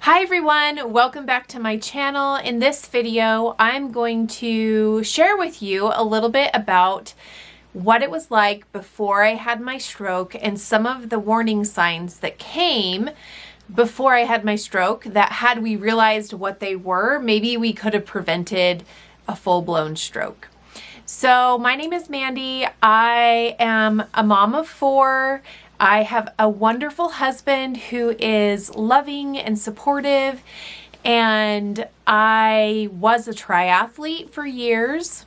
Hi everyone, welcome back to my channel. In this video, I'm going to share with you a little bit about what it was like before I had my stroke and some of the warning signs that came before I had my stroke that had we realized what they were, maybe we could have prevented a full-blown stroke. So my name is Mandy. I am a mom of 4. I have a wonderful husband who is loving and supportive, and I was a triathlete for years,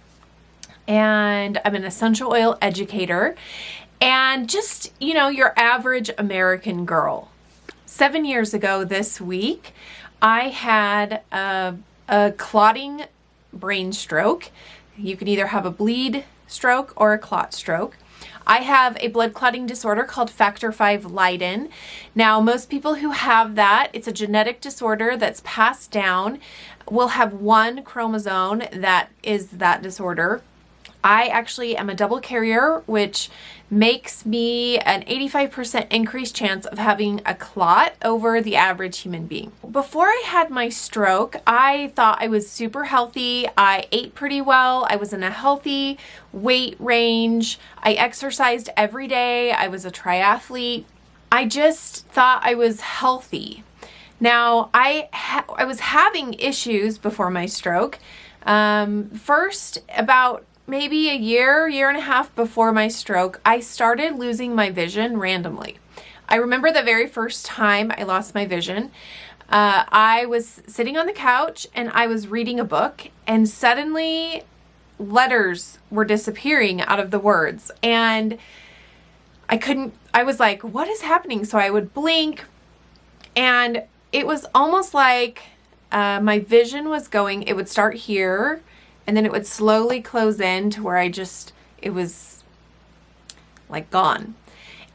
and I'm an essential oil educator, and just, you know, your average American girl. 7 years ago this week, I had a clotting brain stroke. You can either have a bleed stroke or a clot stroke. I have a blood clotting disorder called factor V Leiden. Now, most people who have that, it's a genetic disorder that's passed down, will have one chromosome that is that disorder. I actually am a double carrier, which makes me an 85% increased chance of having a clot over the average human being. Before I had my stroke, I thought I was super healthy. I ate pretty well. I was in a healthy weight range. I exercised every day. I was a triathlete. I just thought I was healthy. Now, I was having issues before my stroke. First, about maybe a year and a half before my stroke, I started losing my vision randomly. I remember the very first time I lost my vision. I was sitting on the couch and I was reading a book, and suddenly letters were disappearing out of the words, and I was like, what is happening? So I would blink, and it was almost like my vision was going, it would start here, and then it would slowly close in to where it was like gone.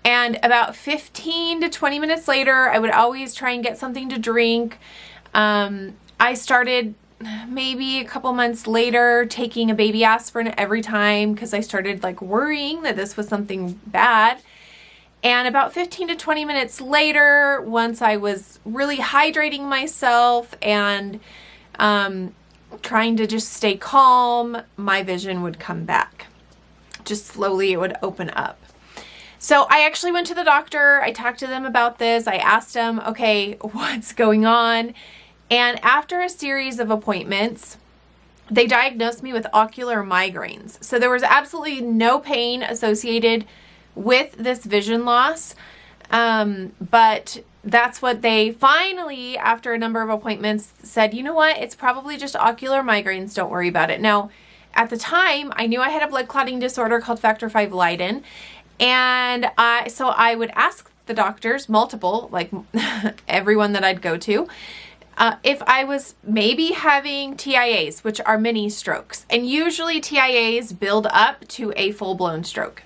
And about 15 to 20 minutes later, I would always try and get something to drink. I started maybe a couple months later taking a baby aspirin every time because I started like worrying that this was something bad. And about 15 to 20 minutes later, once I was really hydrating myself and trying to just stay calm, my vision would come back. Just slowly it would open up. So I actually went to the doctor. I talked to them about this. I asked them, okay, what's going on? And after a series of appointments, they diagnosed me with ocular migraines. So there was absolutely no pain associated with this vision loss. But that's what they finally, after a number of appointments, said, you know what, it's probably just ocular migraines, don't worry about it. Now, at the time, I knew I had a blood clotting disorder called factor V Leiden, and so I would ask the doctors, multiple, like everyone that I'd go to, if I was maybe having TIAs, which are mini strokes, and usually TIAs build up to a full-blown stroke.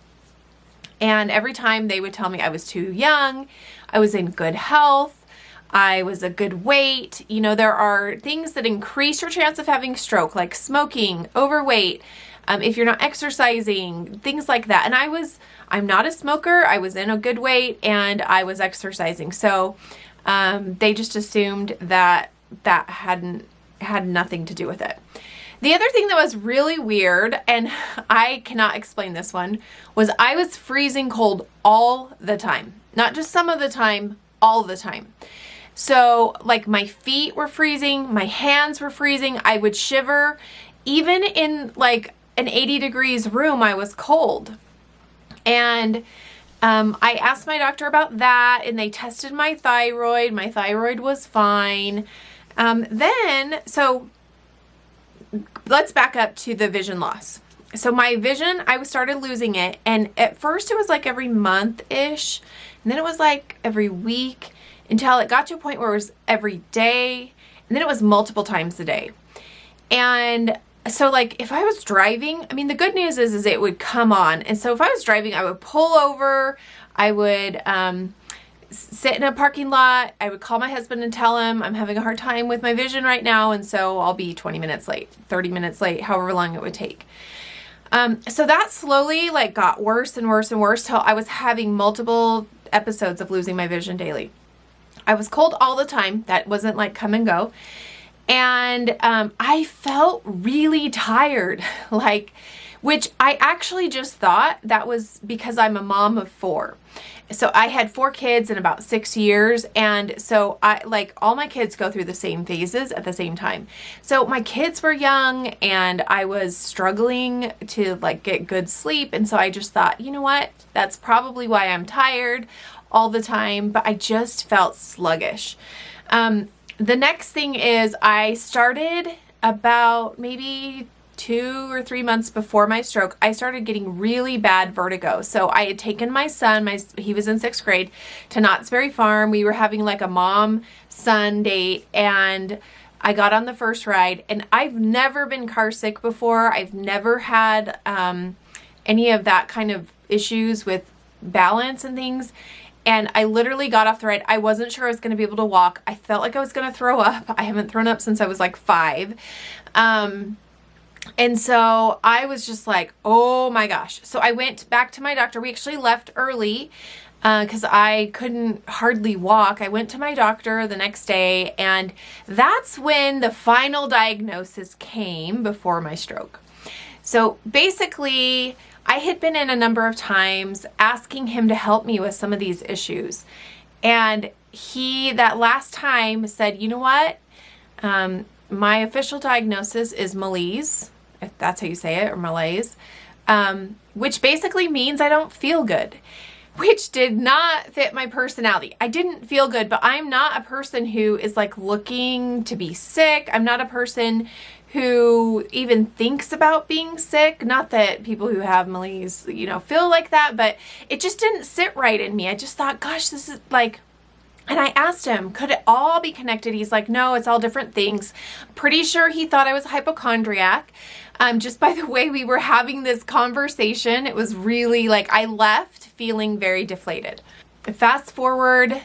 And every time they would tell me I was too young, I was in good health, I was a good weight. You know, there are things that increase your chance of having stroke, like smoking, overweight, if you're not exercising, things like that. And I'm not a smoker, I was in a good weight, and I was exercising. So they just assumed that had nothing to do with it. The other thing that was really weird, and I cannot explain this one, was I was freezing cold all the time. Not just some of the time, all the time. So like my feet were freezing, my hands were freezing, I would shiver. Even in like an 80 degrees room, I was cold. And I asked my doctor about that, and they tested my thyroid. My thyroid was fine. So let's back up to the vision loss. So my vision, I started losing it, and at first it was like every month-ish, and then it was like every week, until it got to a point where it was every day, and then it was multiple times a day. And so like if I was driving, I mean, the good news is it would come on. And so if I was driving, I would pull over, I would sit in a parking lot, I would call my husband and tell him I'm having a hard time with my vision right now, and so I'll be 20 minutes late, 30 minutes late, however long it would take. So that slowly like got worse and worse and worse till I was having multiple episodes of losing my vision daily. I was cold all the time. That wasn't like come and go. And I felt really tired, like, which I actually just thought that was because I'm a mom of 4. So I had 4 kids in about 6 years. And so all my kids go through the same phases at the same time. So my kids were young and I was struggling to like get good sleep. And so I just thought, you know what? That's probably why I'm tired all the time, but I just felt sluggish. The next thing is I started about maybe 2 or 3 months before my stroke, I started getting really bad vertigo. So I had taken my son, he was in 6th grade, to Knott's Berry Farm. We were having like a mom-son date, and I got on the first ride, and I've never been car sick before. I've never had any of that kind of issues with balance and things. And I literally got off the ride. I wasn't sure I was going to be able to walk. I felt like I was going to throw up. I haven't thrown up since I was like 5. And so I was just like, oh my gosh. So I went back to my doctor. We actually left early because I couldn't hardly walk. I went to my doctor the next day, and that's when the final diagnosis came before my stroke. So basically, I had been in a number of times asking him to help me with some of these issues. And he, that last time, said, you know what? My official diagnosis is malaise, if that's how you say it, or malaise, which basically means I don't feel good, which did not fit my personality. I didn't feel good, but I'm not a person who is like looking to be sick. I'm not a person who even thinks about being sick. Not that people who have malaise, you know, feel like that, but it just didn't sit right in me. I just thought, gosh, this is like, and I asked him, could it all be connected? He's like, no, it's all different things. Pretty sure he thought I was a hypochondriac. Just by the way we were having this conversation, it was really like I left feeling very deflated. Fast forward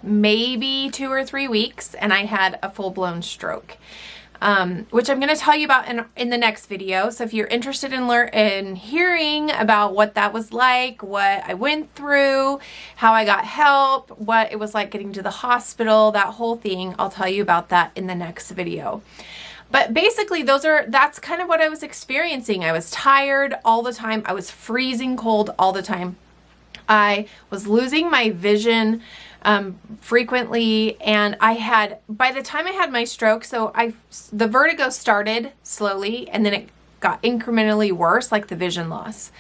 maybe 2 or 3 weeks, and I had a full-blown stroke. Which I'm going to tell you about in the next video. So if you're interested in hearing about what that was like, what I went through, how I got help, what it was like getting to the hospital, that whole thing, I'll tell you about that in the next video. But basically that's kind of what I was experiencing. I was tired all the time. I was freezing cold all the time. I was losing my vision frequently, and by the time I had my stroke, so the vertigo started slowly, and then it got incrementally worse, like the vision loss,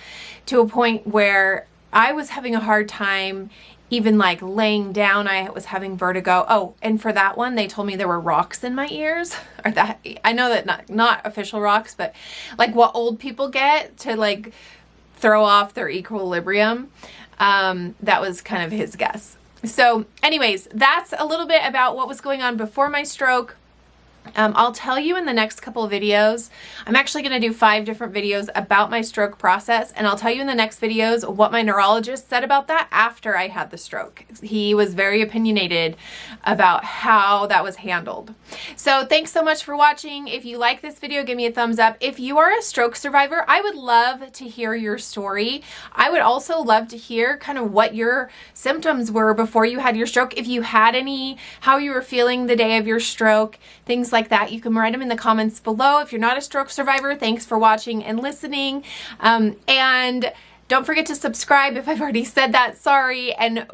to a point where I was having a hard time even like laying down. I was having vertigo. Oh, and for that one, they told me there were rocks in my ears. Or that, I know that not official rocks, but like what old people get to like throw off their equilibrium. That was kind of his guess. So anyways, that's a little bit about what was going on before my stroke. I'll tell you in the next couple of videos. I'm actually going to do 5 different videos about my stroke process, and I'll tell you in the next videos what my neurologist said about that after I had the stroke. He was very opinionated about how that was handled. So thanks so much for watching. If you like this video, give me a thumbs up. If you are a stroke survivor, I would love to hear your story. I would also love to hear kind of what your symptoms were before you had your stroke. If you had any, how you were feeling the day of your stroke, things like that. You can write them in the comments below. If you're not a stroke survivor, thanks for watching and listening. And don't forget to subscribe if I've already said that, sorry. And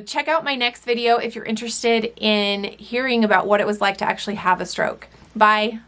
check out my next video if you're interested in hearing about what it was like to actually have a stroke. Bye.